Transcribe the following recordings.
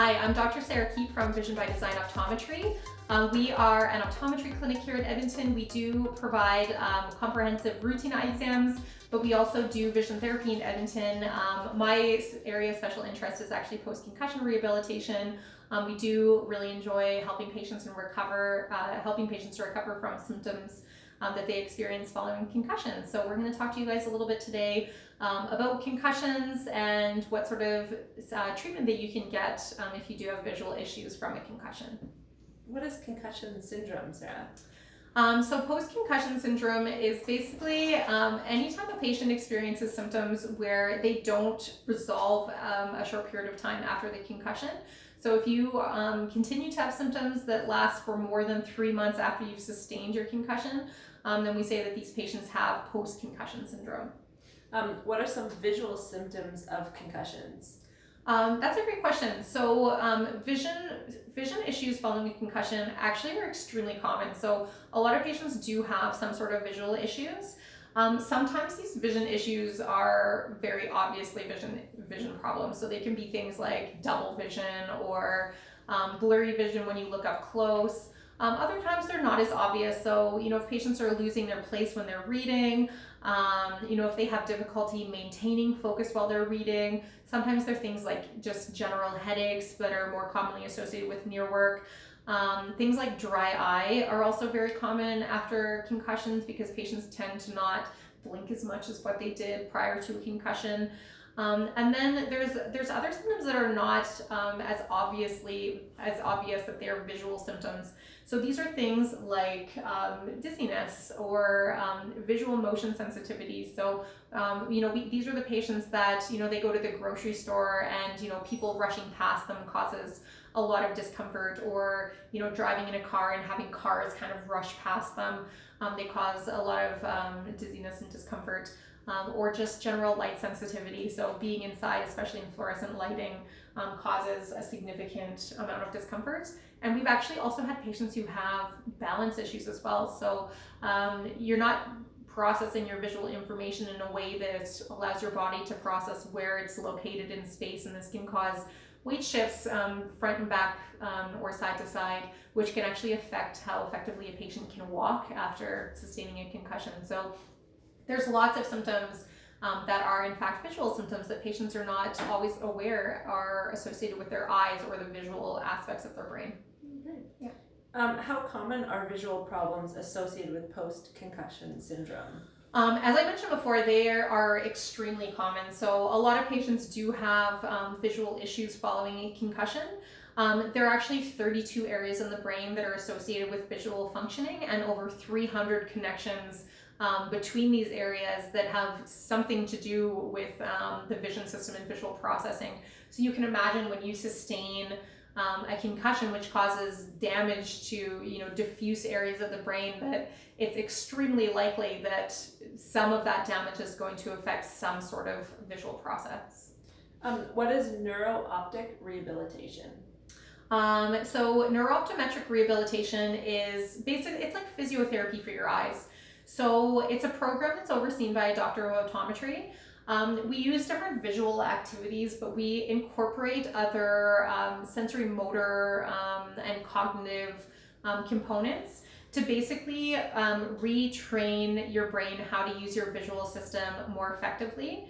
Hi, I'm Dr. Sarah Keep from By Design Optometry. We are an optometry clinic here in Edmonton. We do provide comprehensive routine eye exams, but we also do vision therapy in Edmonton. My area of special interest is actually post-concussion rehabilitation. We do really enjoy helping patients to recover from symptoms that they experience following concussions. So we're going to talk to you guys a little bit today about concussions and what sort of treatment that you can get if you do have visual issues from a concussion. What is concussion syndrome, Sarah? So post-concussion syndrome is basically anytime a patient experiences symptoms where they don't resolve a short period of time after the concussion. So if you continue to have symptoms that last for more than 3 months after you've sustained your concussion, then we say that these patients have post-concussion syndrome. What are some visual symptoms of concussions? That's a great question. So vision issues following a concussion actually are extremely common. So a lot of patients do have some sort of visual issues. Sometimes these vision issues are very obviously vision problems. So they can be things like double vision or blurry vision when you look up close. Other times they're not as obvious. So, if patients are losing their place when they're reading, if they have difficulty maintaining focus while they're reading, sometimes they're things like just general headaches that are more commonly associated with near work. Things like dry eye are also very common after concussions because patients tend to not blink as much as what they did prior to a concussion. And then there's other symptoms that are not as obvious that they're visual symptoms. So these are things like dizziness or visual motion sensitivity. So these are the patients that they go to the grocery store and people rushing past them causes a lot of discomfort, or driving in a car and having cars kind of rush past them. They cause a lot of dizziness and discomfort. Or just general light sensitivity. So being inside, especially in fluorescent lighting, causes a significant amount of discomfort. And we've actually also had patients who have balance issues as well. So you're not processing your visual information in a way that allows your body to process where it's located in space, and this can cause weight shifts front and back or side to side, which can actually affect how effectively a patient can walk after sustaining a concussion. So there's lots of symptoms that are in fact visual symptoms that patients are not always aware are associated with their eyes or the visual aspects of their brain. Okay. Yeah. How common are visual problems associated with post-concussion syndrome? As I mentioned before, they are extremely common. So a lot of patients do have visual issues following a concussion. There are actually 32 areas in the brain that are associated with visual functioning, and over 300 connections between these areas that have something to do with the vision system and visual processing. So you can imagine when you sustain a concussion which causes damage to diffuse areas of the brain, that it's extremely likely that some of that damage is going to affect some sort of visual process. What is neuro-optic rehabilitation? So neuro-optometric rehabilitation is it's like physiotherapy for your eyes. So it's a program that's overseen by a doctor of optometry. We use different visual activities, but we incorporate other sensory motor and cognitive components to basically retrain your brain how to use your visual system more effectively.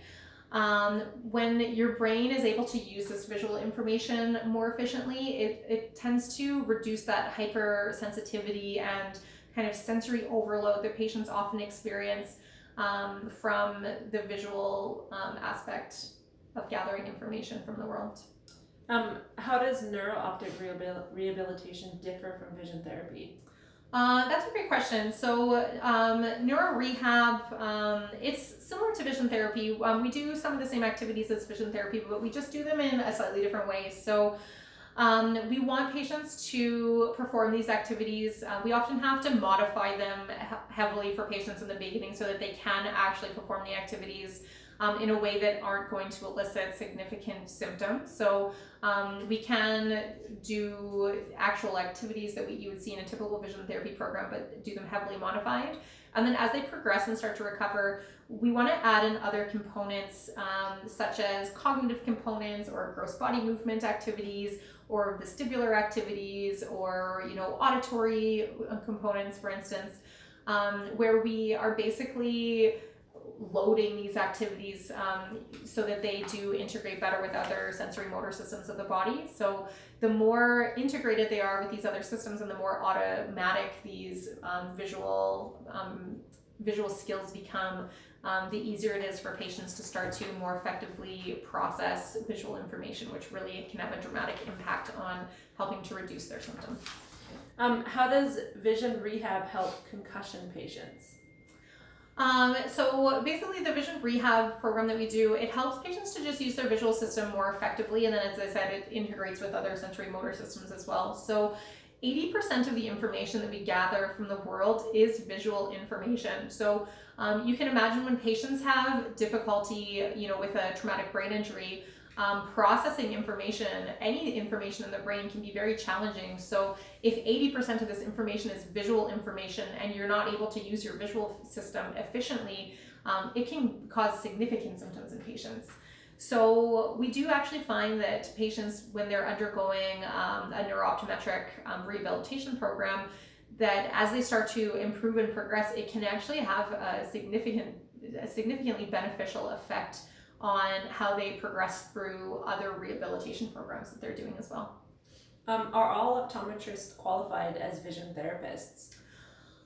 When your brain is able to use this visual information more efficiently, it tends to reduce that hypersensitivity and kind of sensory overload that patients often experience from the visual aspect of gathering information from the world. How does neuro-optic rehabilitation differ from vision therapy? That's a great question. So neuro rehab, it's similar to vision therapy. We do some of the same activities as vision therapy, but we just do them in a slightly different way. So we want patients to perform these activities. We often have to modify them heavily for patients in the beginning so that they can actually perform the activities in a way that aren't going to elicit significant symptoms. So we can do actual activities that you would see in a typical vision therapy program, but do them heavily modified. And then as they progress and start to recover, we want to add in other components such as cognitive components or gross body movement activities or vestibular activities or, auditory components, for instance, where we are basically loading these activities so that they do integrate better with other sensory motor systems of the body. So the more integrated they are with these other systems and the more automatic these visual skills become, the easier it is for patients to start to more effectively process visual information, which really can have a dramatic impact on helping to reduce their symptoms. How does vision rehab help concussion patients? So basically the vision rehab program that we do, it helps patients to just use their visual system more effectively. And then, as I said, it integrates with other sensory motor systems as well. So 80% of the information that we gather from the world is visual information. So you can imagine when patients have difficulty, with a traumatic brain injury, processing information, any information in the brain can be very challenging. So if 80% of this information is visual information and you're not able to use your visual system efficiently, it can cause significant symptoms in patients. So we do actually find that patients, when they're undergoing a neuro-optometric rehabilitation program, that as they start to improve and progress, it can actually have a significantly beneficial effect on how they progress through other rehabilitation programs that they're doing as well. Are all optometrists qualified as vision therapists?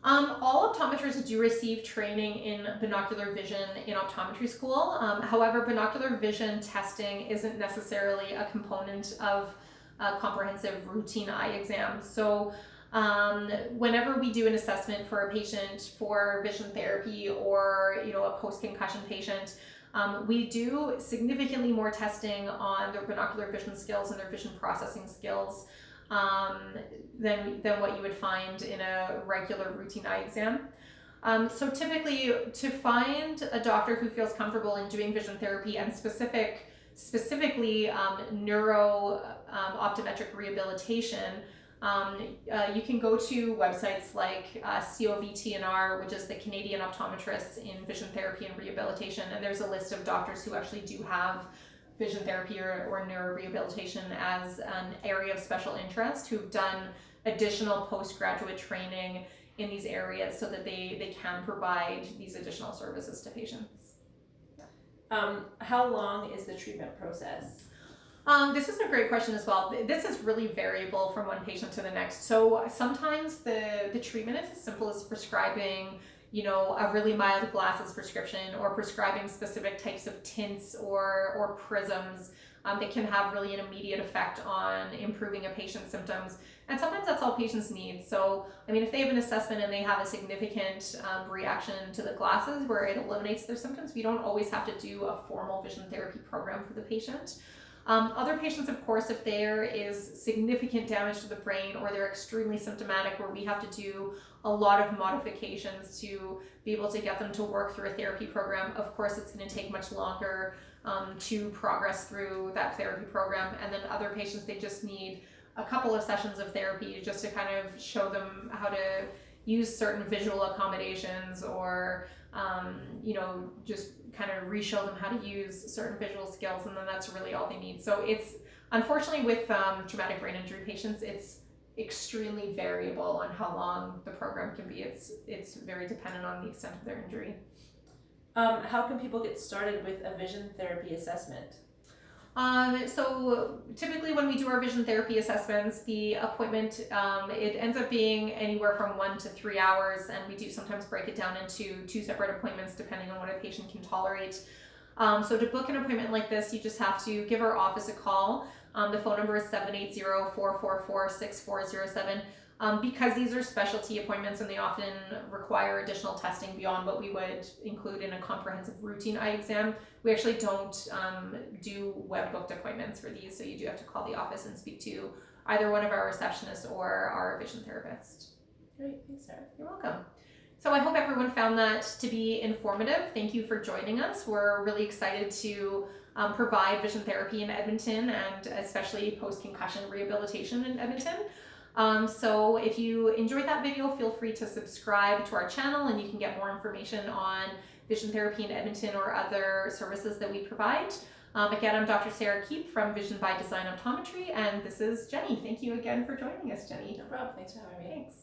All optometrists do receive training in binocular vision in optometry school. However, binocular vision testing isn't necessarily a component of a comprehensive routine eye exam. So whenever we do an assessment for a patient for vision therapy or a post-concussion patient, we do significantly more testing on their binocular vision skills and their vision processing skills than what you would find in a regular routine eye exam. So typically, to find a doctor who feels comfortable in doing vision therapy and specifically neuro-optometric rehabilitation, you can go to websites like COVTNR, which is the Canadian Optometrists in Vision Therapy and Rehabilitation, and there's a list of doctors who actually do have vision therapy or neurorehabilitation as an area of special interest, who've done additional postgraduate training in these areas so that they can provide these additional services to patients. How long is the treatment process? This is a great question as well. This is really variable from one patient to the next. So sometimes the treatment is as simple as prescribing, a really mild glasses prescription or prescribing specific types of tints or prisms that can have really an immediate effect on improving a patient's symptoms. And sometimes that's all patients need. So, if they have an assessment and they have a significant reaction to the glasses where it eliminates their symptoms, we don't always have to do a formal vision therapy program for the patient. Other patients, of course, if there is significant damage to the brain or they're extremely symptomatic where we have to do a lot of modifications to be able to get them to work through a therapy program, of course, it's going to take much longer to progress through that therapy program. And then other patients, they just need a couple of sessions of therapy just to kind of show them how to use certain visual accommodations or just kind of re-show them how to use certain visual skills, and then that's really all they need. So it's, unfortunately, with traumatic brain injury patients, it's extremely variable on how long the program can be. It's very dependent on the extent of their injury. How can people get started with a vision therapy assessment? So typically when we do our vision therapy assessments, the appointment, it ends up being anywhere from 1 to 3 hours, and we do sometimes break it down into 2 separate appointments depending on what a patient can tolerate. So to book an appointment like this, you just have to give our office a call. The phone number is 780-444-6407. Because these are specialty appointments and they often require additional testing beyond what we would include in a comprehensive routine eye exam, we actually don't do web booked appointments for these, so you do have to call the office and speak to either one of our receptionists or our vision therapist. Great, thanks, Sarah. You're welcome. So I hope everyone found that to be informative. Thank you for joining us. We're really excited to provide vision therapy in Edmonton and especially post-concussion rehabilitation in Edmonton. So if you enjoyed that video, feel free to subscribe to our channel, and you can get more information on vision therapy in Edmonton or other services that we provide. Again, I'm Dr. Sarah Keep from Vision by Design Optometry, and this is Jenny. Thank you again for joining us, Jenny. No problem. Thanks for having me. Thanks.